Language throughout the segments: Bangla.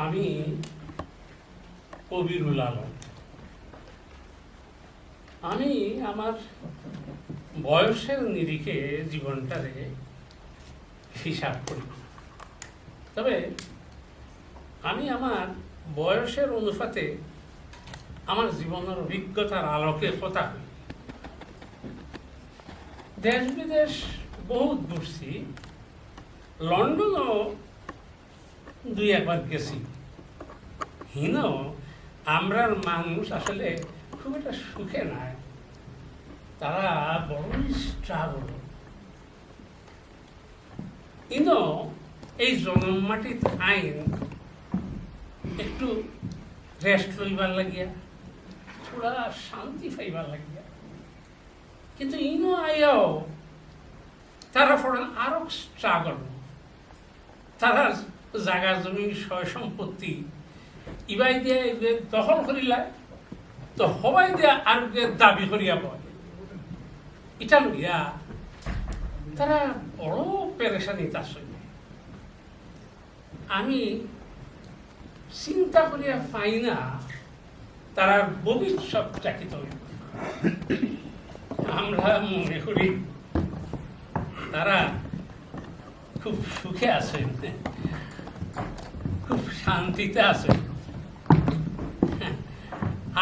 আমি কবিরুল আলম। আমি আমার বয়সের নিরিখে জীবনটারে হিসাব করি, তবে আমি আমার বয়সের অনুপাতে আমার জীবনের অভিজ্ঞতার আলোকে কথা করি। দেশ বিদেশ বহুত ঘুরছি, লন্ডনও দুই একবার গেছি। হিন আমরার মানুষ আসলে খুব একটা সুখে নাই, তারা বড়ই স্ট্রাগল। কিন্তু এই জনম মাটির আইন একটু রেস্ট লইবার লাগিয়া, থোড়া শান্তি পাইবার লাগিয়া, কিন্তু ইনো আইয়াও তারা ফোড়ান আরো স্ট্রাগল। তারা জাগা জমি সয় সম্পত্তি ইবাই দিয়ে দখল করিলায়, তো হবাই দিয়া আর দাবি করিয়া বয়। এটা লইয়া তারা বড় পেরেশানি তার সঙ্গে। আমি চিন্তা করিয়া পাই না তারা ভবিষ্যৎটা কি তৈরি। আমরা মনে করি তারা খুব সুখে আছেন, খুব শান্তিতে আছেন।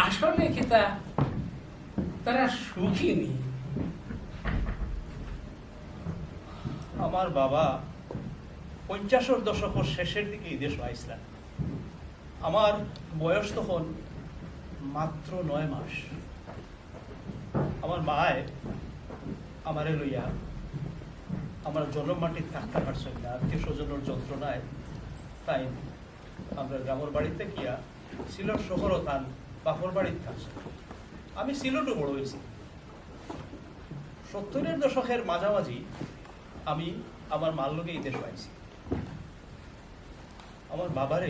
আসলে কি তারা সুখী নেই। আমার বাবা 50-এর দশকের শেষের দিকে এই দেশ আইসলেন। আমার বয়স তখন মাত্র 9 মাস। আমার মায় আমারে লইয়া আমার জন্ম মাটির থাকতে পারছেন না, আত্মীয় স্বজনের যন্ত্রণায়, তাই আমরা গ্রামের বাড়িতে গিয়া সিলেট শহরও তার বাপর বাড়িতে থাকছে। আমি সিলেটও বড় হয়েছি। 70-এর দশকের মাঝামাঝি আমি আমার মার লোকে এই দেশ পাইছি। আমার বাবারে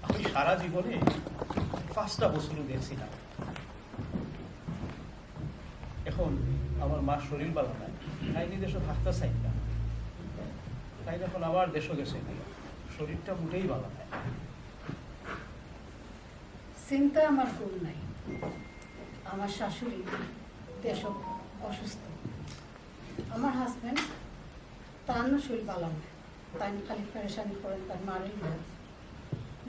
আমি সারা জীবনে 5টা বছরও দেখছি না। এখন আমার মার শরীর ভালো নাই, তাই দেশে থাকতে চাই না, তাই এখন আবার দেশও গেছে, শরীরটা মোটেই ভালো নাই। চিন্তা আমার ভুল নাই। আমার শাশুড়ি দেশ অসুস্থ, আমার হাজব্যান্ড তার শরীর ভালো না, তাই খালি পেরেশানি করেন তার মারের লোক।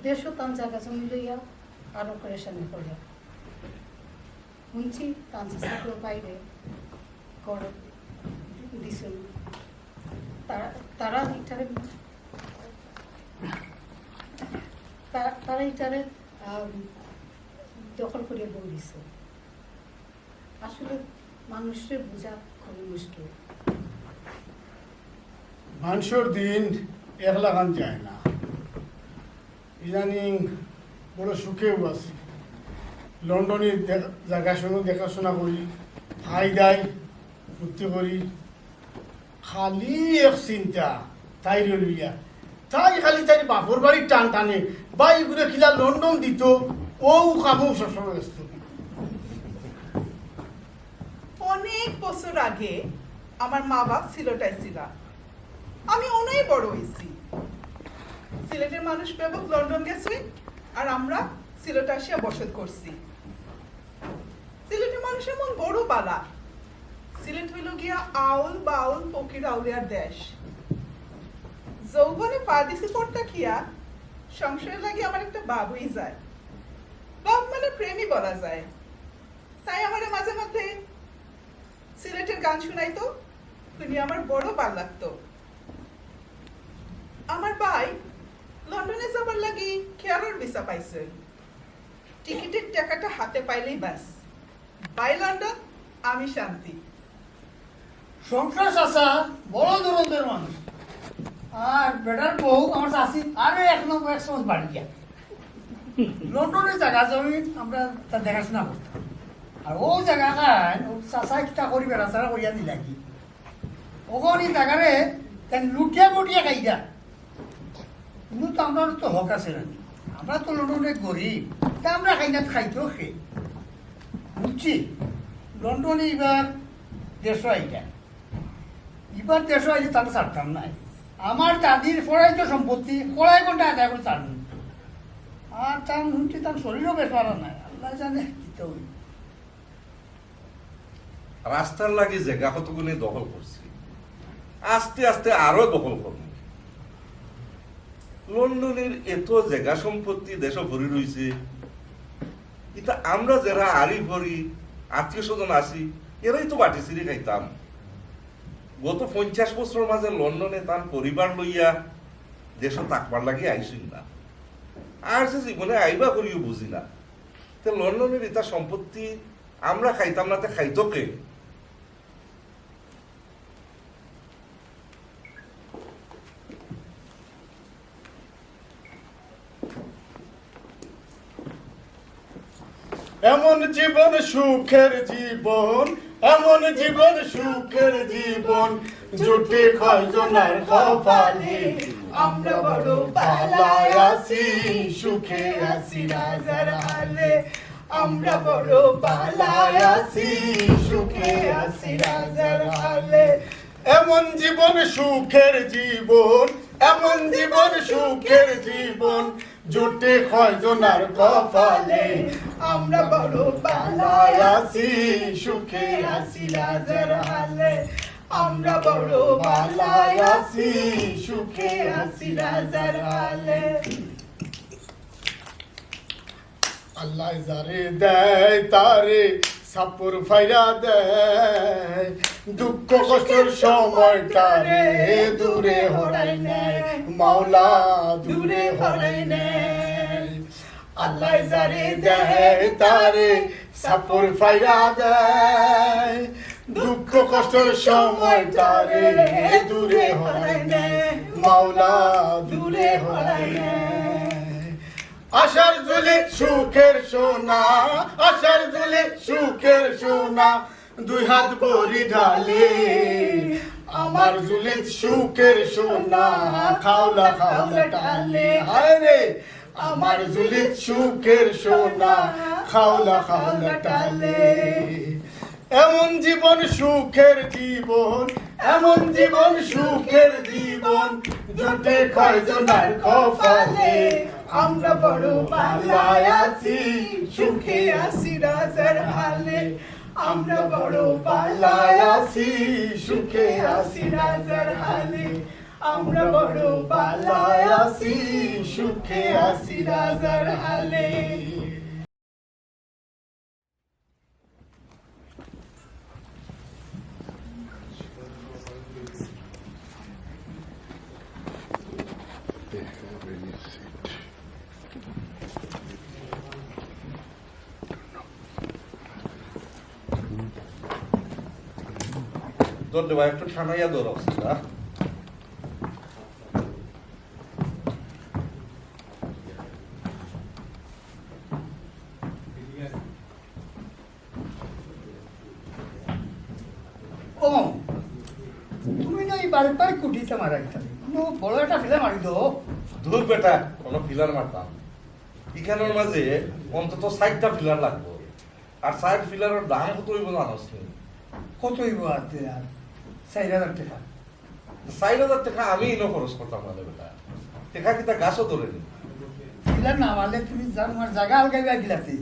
দেশও তার জায়গা জমি লইয়া আরো পেরেশানি করিয়া শুনছি তার বাইরে কর দিছিল। তারা ইটারে তারা ইটারে দখল করিয়া বই দিছে। আসলে মানুষের বোঝা খুবই মুশকিল। মানুষের দিন একলা গান যায় না, ইদানিং বড় সুখেও আছে। লন্ডনে দেখাশোনা করি, খাই দাই ফুর্তি করি। খালি এক চিন্তা তাই লইয়া, তাই খালি তাই বাপর বাড়ির টান টানে, বাই ঘুরে খিলা লন্ডন দিত, ও কামও সবসময় ব্যস্ত। অনেক বছর আগে আমার মা বাপ সিলেটায় ছিল, আমি অনেক বড় হয়েছি। সিলেটের মানুষ ব্যাপক লন্ডন গেছে, আর আমরা সিলেট আসিয়া বসত করছি। সিলেটের মানুষ এমন বড় বালা। সিলেট হইল গিয়া আউল বাউল ফকির আউলিয়ার দেশ। যৌবনে পা দিছি পড়তা খিয়া সংসারে লাগে আমার একটা বাবুই যায়। বাপ মানে প্রেমই বলা যায়। তাই আমার মাঝে মধ্যে সিলেটের গান শুনাইতো, শুনি আমার বড় ভাল লাগতো। আমার ভাই লন্ডনে যাবার লাগি কেয়ারের ভিসা পাইছে। টিকিটের টাকাটা হাতে পাইলেই ব্যাস, বাই লন্ডন, আমি শান্তি। সংসার চাষা বড় দূরন্তের মানুষ, আর বেটার বউ আমার চাষি আরো 1 নম্বর 1 সময় বাড়ি গিয়া লন্ডনের জায়গা জমি আমরা তার দেখাশোনা করতাম। আর ও জায়গা খান ও চাষা কিটা করি বেড়াচারা করিয়া দিলা কি ওখানে জায়গারে লুটিয়া মুটিয়া খাইয়া। কিন্তু তো আমরা তো হক আছে না, আমরা তো লন্ডনে গরিব, তা আমরা খাইনা খাইতেও খে বুঝছি। লন্ডনে এবার 150 আইটা, এবার 150 আইলে তাহলে ছাড়তাম নাই। আমার দাদির পড়াইতো সম্পত্তি কড়াই ঘন্টা আদায় করে চান আর তার হুঁচি তার শরীরও বেশ ভালো নাই আল্লাহ জানে কি তো হইব। রাস্তার লাগি জায়গা কতগুলি দখল করছি, আস্তে আস্তে আরো দখল করব। লন্ডনের এত জায়গা সম্পত্তি দেশ ভরি রয়েছে, এটা আমরা যারা আড়ি ভরি আত্মীয় স্বজন আছি এরাই তো বাটি চিড়ি খাইতাম। গত 50 বছর মাঝে লন্ডনে তার পরিবার লইয়া দেশ তাকবার লাগি আইসিন না, আর যে জীবনে আইবা করিও বুঝি না। তো লন্ডনের এটা সম্পত্তি আমরা খাইতাম না, তে খাইতো কে? এমন জীবন সুখের জীবন, এমন জীবন সুখের জীবন, জুটে কয়জনার কপালে, আমরা বড় বালায় আছি, সুখে আছি রাজার হালে, আমরা বড় বালায় আছি, সুখে আছি রাজার হালে। এমন জীবন সুখের জীবন, এমন জীবন সুখের জীবন, জুটে কয়জনার কপালে, আমরা বড় বালায় আছি, সুখে আছি রাজার হালে, আমরা বড় বালায় আছি, সুখে আছি রাজার হালে। আল্লাহ যারে দেয় তারে সাপুর ফাইরা দেয়, দুঃখ কষ্টের সময়টারে দূরে হরাই নেয়, মাওলা দূরে হরাই নেয়। আল্লাহ যারে দেয় তারে সাপুর ফাইরা দেয়, দুঃখ কষ্টের সময়টারে দূরে হরাই নেয়, মাওলা দূরে হরাই নেয়। আশার জুলে সুখের সোনা, আশার জুলে সুখের সোনা, দুই হাত বড়ি ঢালে, আমার জুলে সুখের সোনা, খাওলা খাওলা টালে, হায় রে আমার জুলে সুখের সোনা, খাওলা খাওলা টালে। এমন জীবন সুখের জীবন, এমন জীবন সুখের জীবন, জুটে কয়জনার কপালে, আমরা বড় বালায় আছি, সুখে আছি রাজার হালে, আমরা বড় বালায় আছি, সুখে আছি রাজার হালে, আমরা বড় বালায় আছি, সুখে আছি রাজার হালে। তোর দেবা একটু ঠানাইয়া দৌড় অবস্থা। ও তুমি না এই বাড়ি বাড়ি কুটিতে মারা গেছে বড় একটা ফেলে মারি দো। দূর বেটা, কোনো ফিলার মারতাম এখানের মাঝে অন্তত 60টা ফিলার লাগবো, আর 60 ফিলারের দাম কত হইব জানোস নি? কত হইব আর 4,000 টাকা। 4,000 টাকা আমি ইনো খরচ করতাম না বেটা, টাকা কিতা গাছও ধরে নি। ফিলার না মারলে তুমি আমার জায়গা আলগাইবা গিলাতে।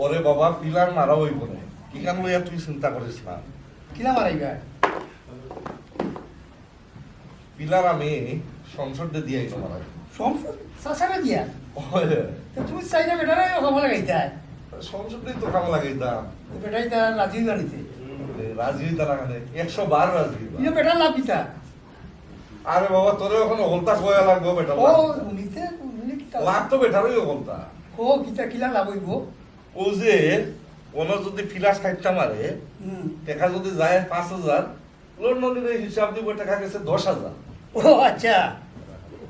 ওরে বাবা, ফিলার মারা হইব না, কিখান লইয়া তুই চিন্তা করিস না। কিলা মারাইবা? পিলার আমি সংসদে দিয়ে আইনো মারা। সংসদ সাসারে দিয়া তো তুমি চাইনা বেটারে খামা লাগাইতা। সংসদেই তো খামা লাগাইতাম, বেটাই তা রাজি জানিতে রাজি হইতা না, 100 বার রাজি হইবা। ইনো বেটা লাভ দিতা। আরে বাবা, তোরে এখন অগলতা কয়া লাগবো বেটা। ও উনিতে উনি কিতা লাভ তো বেটারই অগলতা। ও কিতা কিলা লাভ হইব? ও যে ওনা যদি ফিলাস 60টা মারে, টাকা যদি যায় 5,000, লন্ডনের হিসাব দিব টাকা গেছে 10,000। ও আচ্ছা,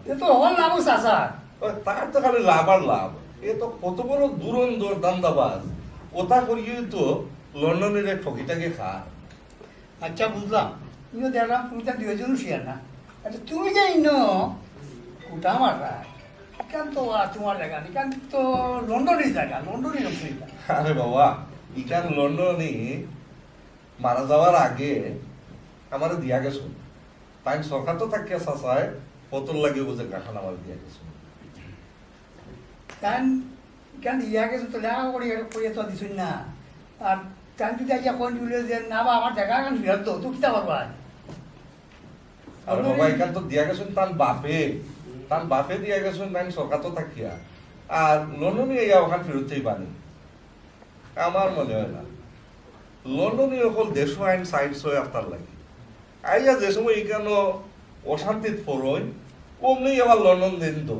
এ তো হল লাভ চাচা। তার তো খালি লাভ আর লাভ। এ তো কত বড় দুরন্দর দান্দাবাজ, ওটা করিয়েই তো লন্ডনের এক ঠকিটাকে খা। আচ্ছা বুঝলাম, ইনো দেখলাম তুমি তার দুইজন শেয়ার না। আচ্ছা তুমি যে ইনো কুটা মারা এখান তো আর তোমার জায়গা না, এখান তো লন্ডনের জায়গা, লন্ডনের অসুবিধা। আরে বাবা, ইখান লন্ডনে মারা যাওয়ার আগে আমার দিয়া গেছো, তাই সরকার তো থাকিয়া চাচায় পতর লাগে বুঝে গাখান আমার দিয়া গেছে তান কেন ইয়া গেছে তো লেখা করিয়া তো দিছুন না আর তান যদি আইয়া কোন দিলে যে না বা আমার জায়গা এখন ফিরত তো তুই কিতা করবা আর বাবা এখান তো দিয়া গেছেন তার বাপে দিয়া গেছেন তাই সরকার তো থাকিয়া আর লন্ডনে ইয়া ওখান ফেরত চাই পানি আমার মনে হয় না লন্ডনে অকল দেশ আইন সাইন্স হয় আপনার লাগে আইয়া যে সময় এখানে অশান্তিত পড়ই অমনি আবার লন্ডন দিন তো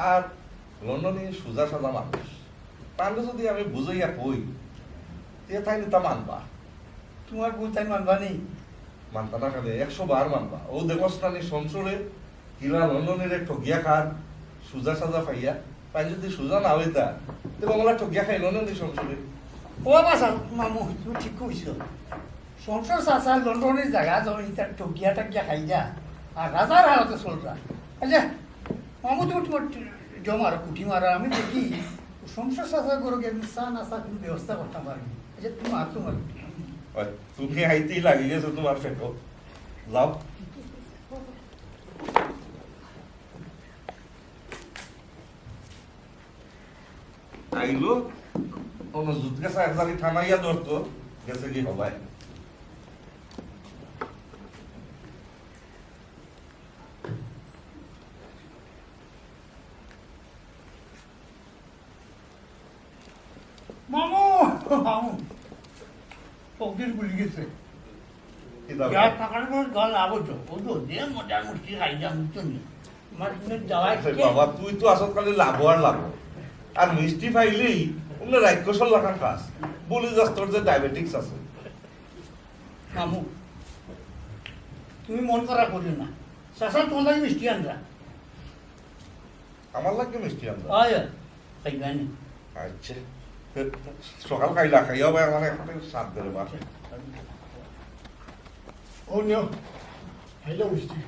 আর লন্ডনে সোজা সাজা মানুষ তাহলে যদি আমি বুঝাইয়া কই তে তাই তা মানবা তোমার বউ তাই মানবা নেই মানতা না খাবে 100 বার মানবা ও দেবস্থানী সংসরে কিলা লন্ডনের ঠগিয়া খান সোজা সাজা পাইয়া তাই যদি সোজা না হইতা তবে আমরা ঠগিয়া খাই লন্ডনের সংসরে ও বাসা মামু তুমি ঠিক কইছ সংসার চাচা লন্ডনের জায়গা যখন তার টকিয়া টাকিয়া খাই যা আর রাজার হালতে চলরা আচ্ছা মামু তুমি তোমার জমা আর কুটি মারা আমি দেখি সংসার চাচা গরুকে চা নাচা কোনো ব্যবস্থা করতে পারিনি আচ্ছা তোমার ওই, তুমি আইতেই লাগি গেছো তোমার ফেটো যাও আইলো কোনো জুত গেছে একজালি থামাইয়া ধরতো গেছে কি হবাই মামু মামু পকেট গুলি গেছে কি দাও? যা টাকার পর গল আবদ্ধ ও তো যে মজা মুষ্টি খাই যা মুক্তি নেই আমার কিন্তু যাওয়াই আরে বাবা তুই তো আসল কালে লাভ আর লাভ আর মিষ্টি পাইলেই ওমনে রাক্ষসর লাগান কাজ বলি যাস তোর যে ডায়াবেটিক্স আছে মামু তুমি মন করা করিও না চাচা তোমার লাগে মিষ্টি আনরা আমার লাগে মিষ্টি আনবা আয় খাইবানি আচ্ছা সকাল খাইলা খাইয়া ভাই আমার একটা সাত দেবে বা ও নিও খাইলে মিষ্টি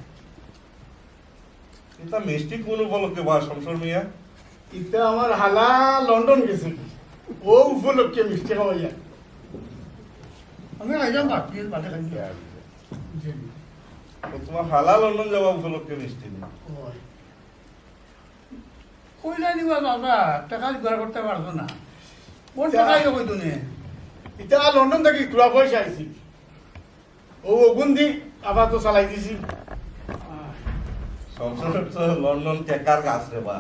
এটা মিষ্টি কোন উপলক্ষে বা সংসর মিয়া ইটা আমার হালা লন্ডন গেছে ও উপলক্ষে মিষ্টি খাওয়াইয়া আমি আইলাম বাকি বাদে খাই তো তোমার হালা লন্ডন যাওয়া উপলক্ষে মিষ্টি নেই কইলা নিবা বাবা টাকা জোগাড় করতে পারছো না কোন টাকাই কই তুমি ইটা লন্ডন থেকে তুলা পয়সা আইছি ও ওগুন দি আবার তো চালাই দিছি সংসর তো লন্ডন টেকার গাছ রে বা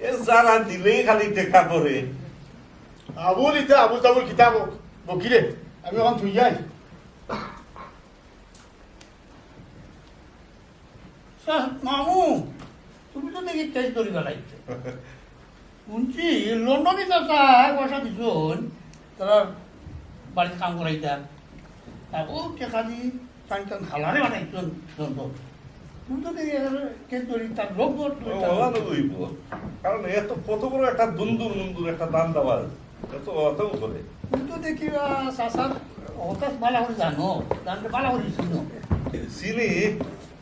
এ যারা দিলেই খালি টেকা করে আবুল ইটা আবুল তাবুল কিতাব বকিরে আমি এখন থুই যাই মামু তুমি তো দেখি কেস ধরি গেলাইছো শুনছি লন্ডনে চাচা পয়সা দিছুন তারা বাড়িতে কাম করাইতা ও টাকা দি টান টান হালারে বানাইছুন লন্ডন তুমি তো দেখি কেস ধরি তার লোক ওলা তো হইব কারণ এত কত বড় একটা দুন্দুর মুন্দুর একটা দান দেওয়ার এত অতও করে তুমি তো দেখি চাচার হঠাৎ বালা করে জানো জানতে বালা করে শুনো চিনি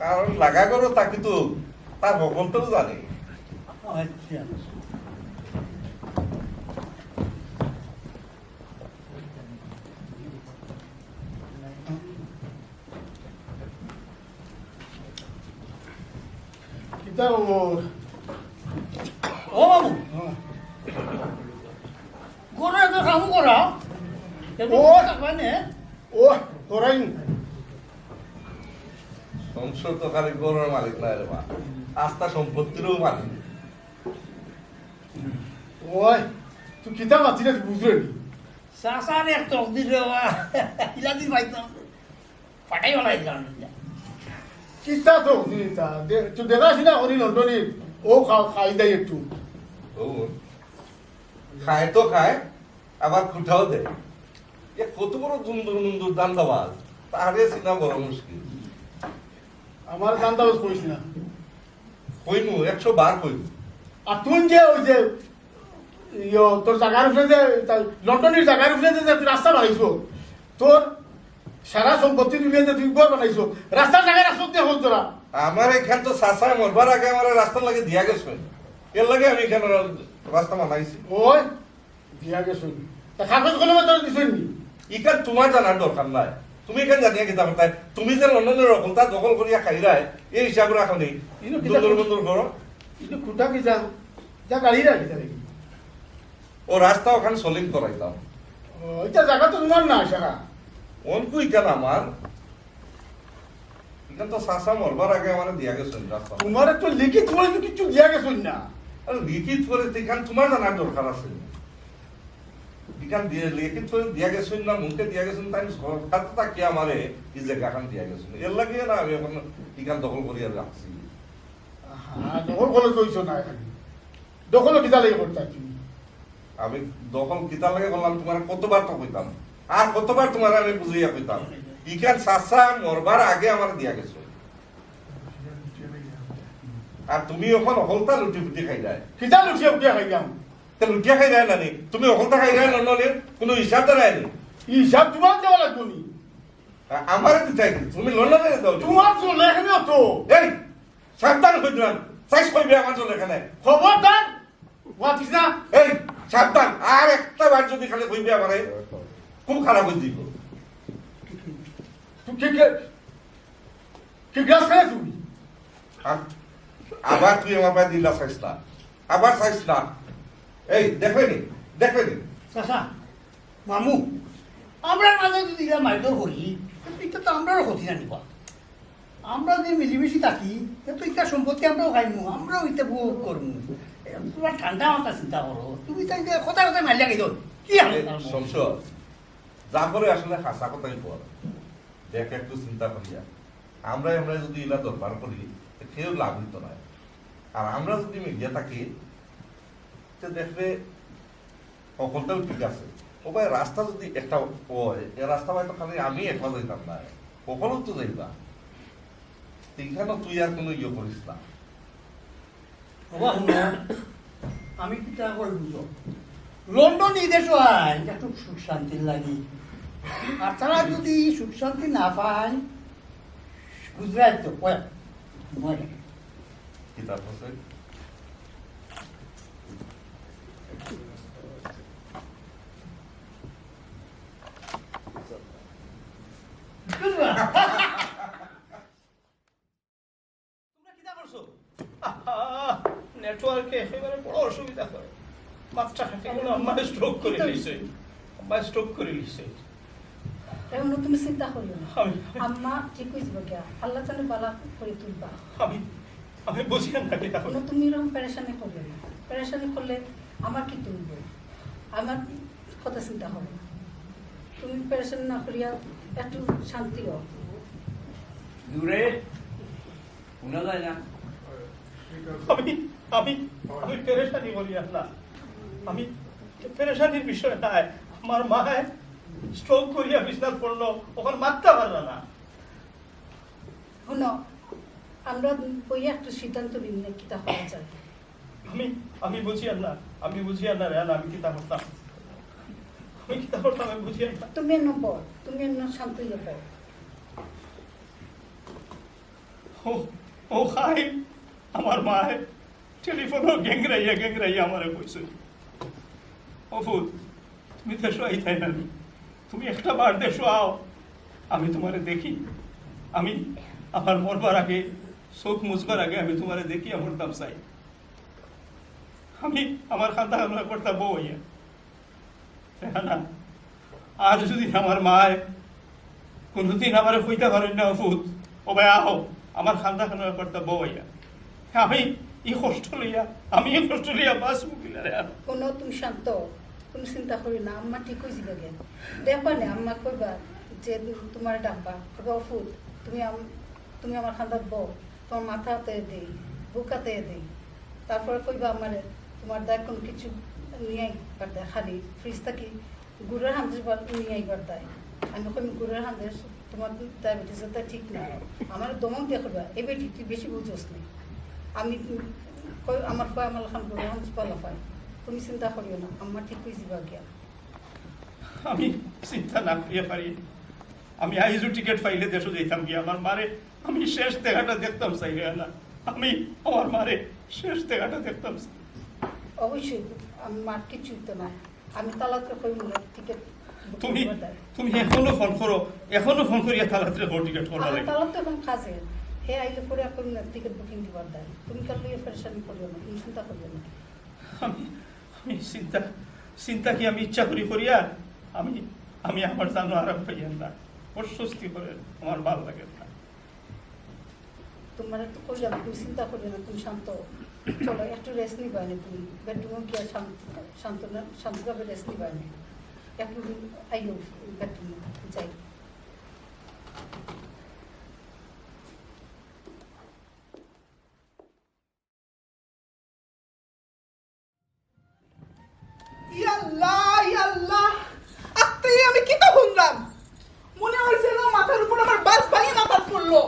কারণ লাগা করো তাকে তো তার সকলটাও জানে আচ্ছা কিতাব ও বাবু গরু এত কামু করা ও মানে ও তোরাই সংসদ তো খালি গরুর মালিক না রে মা আস্থা সম্পত্তিরও মালিক ওই তুই কিতাব আছিস না বুঝলি চাচার এক টক দিলে ইলাদি পাইতাম ফাটাই বলাই কারণ কিতা তো দিতা তুই দেখাশোনা করি লন্ডনে ও খাই দেয় একটু ও খায় তো খায় আবার খুঁটাও দেয় এ কত বড় দুন্দুর মুন্দুর দান দেওয়াজ তাহলে চিনা বড় মুশকিল আমার দাম দাবাজ করিস না কইনু 100 বার কইনু আর তুই যে ওই যে তোর জায়গার উপরে যে লন্ডনের জায়গার উপরে যে তুই রাস্তা বানাইছো তোর সারা সম্পত্তি তুই তুই ঘর বানাইছো রাস্তার জায়গায় রাস্তা দিয়ে হল তোরা আমার এখান তো চাচায় মরবার আগে আমার রাস্তা লাগে দিয়া গেছে এর লাগে আমি এখানে রাস্তা বানাইছি ওই দিয়া গেছো তা কাগজ কলমে তোর দিছেন নি ইকার তোমার জানার দরকার নাই তুমি এখানে জানিয়া কিতা করতাই তুমি যে লন্ডনের রকমটা দখল করিয়া খাইরাই এই হিসাব রাখো নেই ইনো কিতা দুন্দর বন্দর করো কিন্তু খুঁটা কি যা যা গাড়ি রাখি তাহলে ও রাস্তা ওখানে সলিং করাইতাম এটা জায়গা তো তোমার না সারা অনকু ইকান আমার ইকান তো শাসা মরবার আগে আমার দিয়া গেছেন রাস্তা তোমার তো লিখিত করে তো কিছু দিয়া গেছুন না আর লিখিত করে এখান তোমার জানার দরকার আছে এখান দিয়ে লিখিত করে দিয়া গেছেন না মুখে দিয়া গেছেন তাই সরকার তো তাকে আমারে এই জায়গাখান দিয়া গেছেন এর লাগে না আমি এখন এখান দখল করিয়া রাখছি হ্যাঁ দখল করে কইছো না এখানে দখল কিতা লাগে করতে তুমি আমি দখল কিতা লাগে বললাম তোমার কতবার তো কইতাম আর কতবার তোমার আমি বুঝাইয়া কইতাম ইখান শাসা মরবার আগে আমার দিয়া গেছে আর তুমি এখন অকলতা লুটি ফুটি খাই যায় কিতা লুচিয়া উঠিয়া খাই যাও তা লুটিয়া খাই যায় না নি তুমি অকলতা খাই যায় লন্ডনের কোনো হিসাব দেয় নি হিসাব তোমার দেওয়া লাগবে নি আমার দিতে তুমি লন্ডনে দাও তোমার চলে এখানে তো এই সাবধান হয়ে দিলাম সাইজ করবে আমার চলে এখানে খবরদার ওয়াটিস না এই সাবধান আর একটা বার যদি খালি কইবে আমারে খুব খারাপ হয়ে দিব তুই কি গ্লাস খাই তুমি আবার তুই আমার পায়ে দিলা চাইছ না আবার চাইছ না এই দেখবেনি চাচা মামু আমরা মাঝে যদি এটা মাইদর করি এটা তো আমরাও ক্ষতি না নিবা আমরা যদি মিলিমিশি থাকি তো এটা সম্পত্তি আমরাও খাইমু আমরাও এটা ভোগ করমু তোমার ঠান্ডা মাথা চিন্তা করো তুমি তাই কথা কথা মারিয়া গেছ কি হবে সংসদ যা করে আসলে হাসা কথাই বল দেখ একটু চিন্তা করিয়া আমরা যদি এলা দরবার করি কেউ লাভ হইতো না আর আমরা যদি মিডিয়া থাকি দেখবে সকলটাও ঠিক আছে ও ভাই রাস্তা যদি একটা হয় এ রাস্তা হয়তো খালি আমি একলা যাইতাম না সকলেও তো যাইবা এইখানে তুই আর কোনো ইয়ে করিস না বাবা শুনো আমি কিতা করে বুঝো লন্ডন এই দেশ হয় একটু সুখ শান্তির লাগি আর তারা যদি সুখ শান্তি না পায় গুজরাট তো মরে কিতাব আছে তোমরা কিতা করছো নেটওয়ার্কে একেবারে বড় অসুবিধা করে মাত্রা খাটে গেল আমার স্ট্রোক করে লিছে আমার স্ট্রোক করে লিছে এখন তুমি চিন্তা করলো না আমি আম্মা ঠিক হয়েছিল কে আল্লাহ জানে বালা করে তুলবা আমি আমি বুঝি না কিতা কোনো তুমি এরকম পেরেশানি করবে না পেরেশানি করলে আমার কি তুলব আমার কথা চিন্তা হবে না তুমি পেরেশানি না করিয়া একটু শান্তি হও দূরে শোনা যায় না আমি আমি আমি পেরেশানি করি না আমি পেরেশানির বিষয় নাই আমার মায় স্ট্রোক করিয়া বিছনাত পড়লো ওখানে মারতে পারল না শুনো আমরা বইয়া একটু সিদ্ধান্ত নিন না কিতা হওয়া যায় আমি বুঝি না রেহান আমি কিতা করতাম আমি বুঝি না তুমি এন্ন পড় তুমি এন্ন শান্ত হইয়া পড় ও খাই আমার মায় টেলিফোনও গ্যাংরাইয়া আমারে কইছে ও ফুল তুমি দেশো আইতাই না তুমি একটা বার দেশো আও আমি তোমারে দেখি আমি আমার মরবার আগে চোখ মুছবার আগে আমি তোমারে দেখি আমার দাম চাই আমি আমার খাতা খানা করতাম বউ হইয়া না আর যদি আমার মায় কোনদিন আমার কইতে পারেন না ফুত ও ভাই আহো আমার খান্দা খানা করতে বউ হইয়া আমি এই কষ্ট লইয়া বাস মুখিলারে কোনো তুমি শান্ত তুমি চিন্তা করি না আম্মা ঠিক হয়ে যাবে গে দেখবা না আম্মা কইবা যে তোমার ডাকবা কইবা ফুট তুমি আমার খান্দাত বউ তোমার মাথাতে দেই বুকাতে দেই তারপরে কইবা আমারে তোমার দেয় কোনো কিছু নিয়ে আইবার দেয় খালি ফ্রিজ থাকি গুড়ের হান্দেশ নিয়ে আইবার দেয় আমি কই গুড়ের হান্দেশ তোমার ডায়াবেটিসটা ঠিক না আমার দমক দিয়ে করবা এই বেটি তুই বেশি বুঝোস না আমি কই আমার পায় আমার খান গুড়ের হান্দেশ পালা পায় তুমি চিন্তা করিও না আমার ঠিক হয়ে যাবা গিয়া আমি চিন্তা না করিয়া পারি আমি আইজু টিকিট পাইলে দেশে যাইতাম গিয়া আমার মারে আমি শেষ দেখাটা দেখতাম চাই না আমি আমার মারে শেষ দেখাটা দেখতাম অবশ্যই আমার কিছুই তো না আমি তালাকে কই মনে টিকিট তুমি তুমি এখনো ফোন করো, এখনো ফোন করিয়া তালাতে হোল টিকেট করবা লাগে। তাহলে তো এখন কাজে হে আইলে পরে এখন টিকিট বুকিং দিবার দেয়, তুমি কাল লইয়া পরেশানি করিও না, তুমি চিন্তা করিও না। আমি আমি চিন্তা চিন্তা কি আমি ইচ্ছা করি করিয়া আমি আমি আমার জানো আরাম পাইয়ান না, অস্বস্তি করে, আমার ভালো লাগে না। তোমার একটু করিও না, তুমি চিন্তা করিও না, তুমি শান্ত চলো একটু রেস্ট নিবা না, তুমি বেডরুমে গিয়ে শান্তভাবে রেস্ট নিবা না, একটু আইও বেডরুমে যাই। ইয়াল্লাহ ইয়াল্লাহ, আজকে আমি কিতা শুনলাম, মনে হয়েছে না মাথার উপর আমার বাস ভাঙি মাথার পড়লো।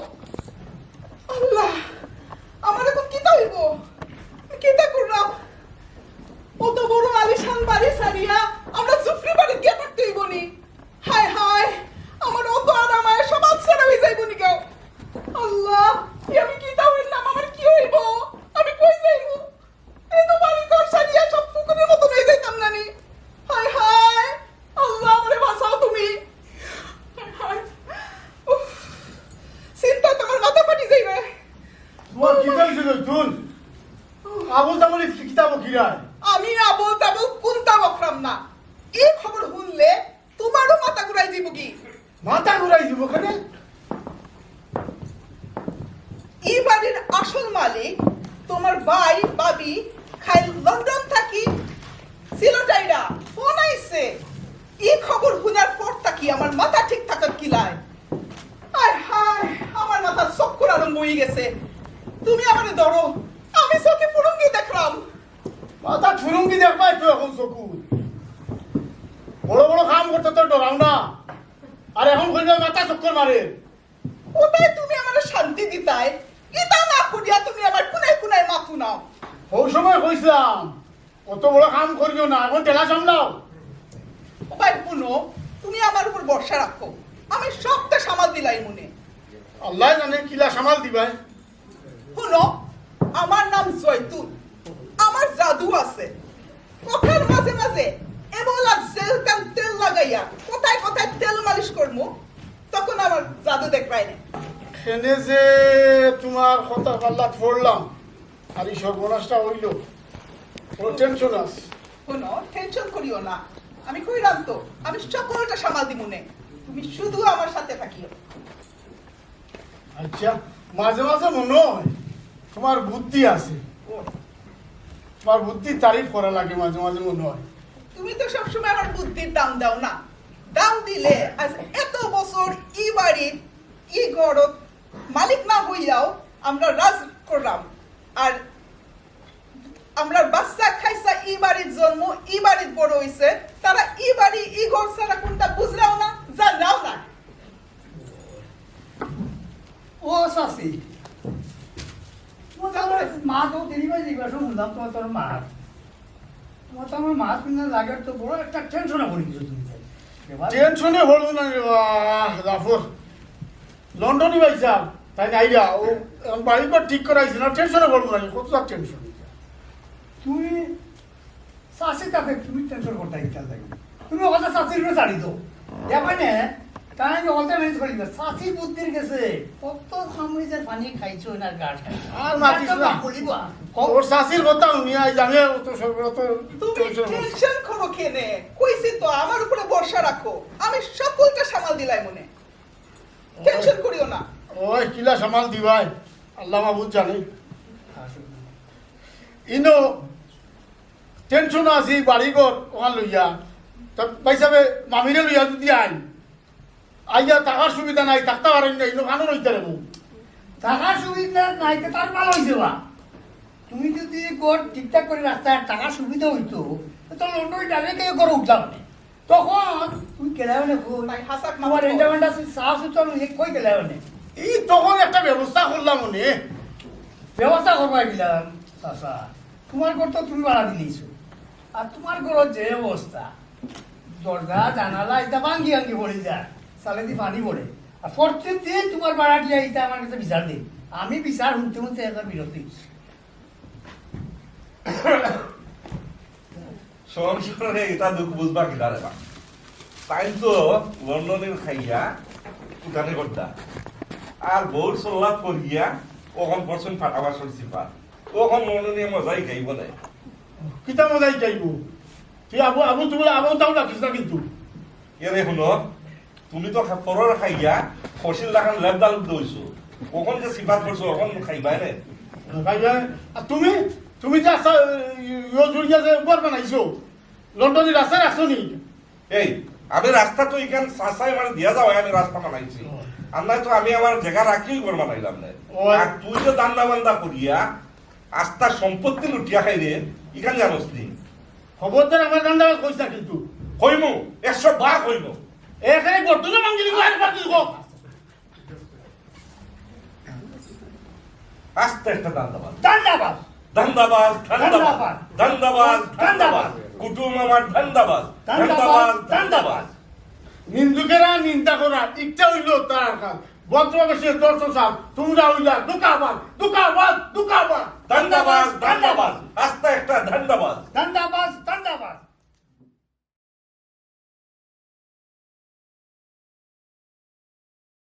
আল্লাহ, আমার এখন কিতা হইব, কিতা করলাম? অত বড় আলিশান বাড়ি সারিয়া আমরা জুফরি বাড়ি গিয়ে থাকতে হইব নি? হায় হায়, আমার অত আরামায় সব আচ্ছারা হয়ে যাইব নি কেউ। আল্লাহ, আমি কিতা হইলাম, আমার কি হইব, আমি কই যাইব? এই তো বাড়ি ঘর সারিয়া সব পুকুরের মতন হয়ে যাইতাম নানি। হায় হায়, আল্লাহ আমারে বাঁচাও তুমি। হায় হায়, উফ, চিন্তা তোমার মাথা ফাটি যাই রে। তোমার কি হয়েছিল তুই? আবুল তাবুল কিতাব কিরায়? আমি আবল তাবল কোনটা বকরাম না, এই খবর শুনলে তোমারও মাথা ঘুরাই দিব কি? মাথা ঘুরাই দিব কেন? এই বাড়ির আসল মালিক তোমার ভাই বাবি খাই লন্ডন থাকি সিলোটাইরা ফোন আইছে, এই খবর শুনার পর থাকি আমার মাথা ঠিক থাকার কিলায়। হায় হায়, আমার মাথা চক্কর আরম্ভ হয়ে গেছে। তুমি আমারে ধরো, আমি চোখে ফুরঙ্গি দেখলাম। মাথা ফুরুঙ্গি দেখবাই তো এখন চকু। বড় বড় কাম করতে তো ডরাও না, আর এখন কইলে মাথা চক্কর মারে। কোথায় তুমি আমার শান্তি দিতাই, এটা না করিয়া তুমি আমার কোনায় কোনায় মাথু নাও। ওই সময় কইছিলাম অত বড় কাম করিও না, এখন টেলা সামলাও। ওপাই পুনো, তুমি আমার উপর ভরসা রাখো, আমি সবটা সামাল দিলাই মনে। আল্লাহ জানে কিলা সামাল দিবাই। শুনো, আমার নাম জয়তুন, আমার জাদু আছে। কথার মাঝে মাঝে এবলা জেলকান তেল লাগাইয়া কোথায় কোথায় তেল মালিশ করমু, তখন আমার জাদু দেখবাই না। এনে যে তোমার কথা পাল্লা পড়লাম আর এই সর্বনাশটা হইল, ওর টেনশন আছে। শুনো, টেনশন করিও না, আমি কইলাম তো আমি সকলটা সামাল দিব নে, তুমি শুধু আমার সাথে থাকিও। আচ্ছা, মাঝে মাঝে মনে হয় তোমার বুদ্ধি আছে, ও, তোমার বুদ্ধির তারিফ করা লাগে মাঝে মাঝে মনে হয়। তুমি তো সবসময় আমার বুদ্ধির দাম দাও না। দাম দিলে আজ এত বছর ই বাড়ির ই ঘরত মালিক না হইয়াও আমরা রাজ করলাম, আর আমরা বাচ্চা খাইছা ই বাড়ির জন্ম, ই বাড়ির বড় হইছে, তারা ই বাড়ি ই ঘর ছাড়া কোনটা বুঝলাও না, জানলাও না। ও শাসি, মা তো দেরি বাজে জিজ্ঞাসা শুনলাম তোমার তোর মা, তোমার তো আমার মা শুনে লাগে তো বড় একটা টেনশনে পড়ে গেছো তুমি। টেনশনে হলো না রে জাফর, লন্ডনে পাইছা তাই আইয়া ও বাড়ি ঘর ঠিক করাইছে না, টেনশনে হলো না, কত টেনশন। তুমি শাসির কাছে তুমি টেনশন করতে গেলে থাকবে, তুমি ওখানে শাসির উপরে ছাড়ি দো দেখবে না, তাই আমি ওখানে ম্যানেজ করি না। শাসি বুদ্ধির গেছে কত সামরিজের পানি খাইছো না গাছ খাইছো আর মাতিস না, বলিবা ওর শাসির কথা উনি আই জানে অত অত তুমি টেনশন। টেনশন করো কেনে? কইছি তো আমার উপরে ভরসা রাখো, আমি সকলটা সামাল দিলাই মনে, টেনশন করিও না। ওই কিলা সামাল দিবাই আল্লাহ মাহবুদ জানে। ইনো টেনশন আছি বাড়ি ঘর ওখান লইয়া, তা পাইসাবে মামিরে লইয়া যদি আইয়া টাকার সুবিধা নাই, থাকতে পারেন না, ইনো কানো লইতে রেবো। টাকার সুবিধা নাই তো তার ভালো হয়েছে বা, তুমি যদি গড় ঠিকঠাক করে রাস্তায় টাকার সুবিধা হইতো তো লন্ডন ডাইরেক্ট করে উঠলাম না, তখন তুমি কেলাবে না তাই হাসাক না তোমার বলো। এন্ডামেন্টা সাহস হতো কই কেলাবে না, এই তখন একটা ব্যবস্থা করলাম মনে। ব্যবস্থা করবা গেলাম চাষা, তোমার ঘর তো তুমি ভাড়া দিলেইছো, আর তোমার ঘরের যে অবস্থা দরজা জানালা এটা ভাঙ্গি ভাঙ্গি পড়ে যায়, সালে দিয়ে পানি পড়ে, আর প্রত্যেক দিন তোমার ভাড়া দিয়ে এটা আমার কাছে বিচার দিই, আমি বিচার শুনতে শুনতে একটা বিরতি। সংসারে এটা দুঃখ বুঝবা কি দাঁড়ে না, তাই তো লন্ডনের খাইয়া উঠানে করতা আর বউর সল্লাদ করিয়া ওখান পরশন ফাটাবাসর সিফার ওখান লন্ডনে মজাই খাইব না কিতা মজাই যাইব তুই আবু আবু তুমি আবু তাও রাখিস না কিন্তু এরে শুনো তুমি তো পরের খাইয়া ফসিল লাগান লেবদাল দইছো ওখান যে সিফাত করছো ওখান খাইবাই রে আর তুমি তুমি যে আসা জুড়িয়া যে উপর বানাইছো লন্ডনের রাস্তায় রাখছো নি এই আমি রাস্তা তো এখান সাসাই মানে দিয়া যাও আমি রাস্তা বানাইছি আর নাই তো আমি আমার জায়গা রাখিও ঘর বানাইলাম না আর তুই যে দান্দা বান্দা করিয়া আস্তা সম্পত্তি লুটিয়া খাই রে এখান জানোস নি খবরদার আমার গান্দাবাজ কইস না কিন্তু হইমু 100 ভাগ হইমু এখানে বর্তমানে মাঙ্গিলি গো আর বাকি গো আস্তে একটা দান্দাবাজ ধন্যবাদ ধান্দাবাজ ধান্দাবাজ ধান্দাবাজ ধান্দাবাজ কুটুম আমার ধান্দাবাজ ধান্দাবাজ ধান্দাবাজ নিন্দুকেরা নিন্দা করা ইচ্ছা হইল তার কাজ বদ্রবেশে দর্শন সাহ তোমরা হইলা দুকাবাদ দুকাবাদ দুকাবাদ ধান্দাবাজ ধান্দাবাজ আস্তে একটা ধান্দাবাজ ধন্যবাদ ধন্যবাদ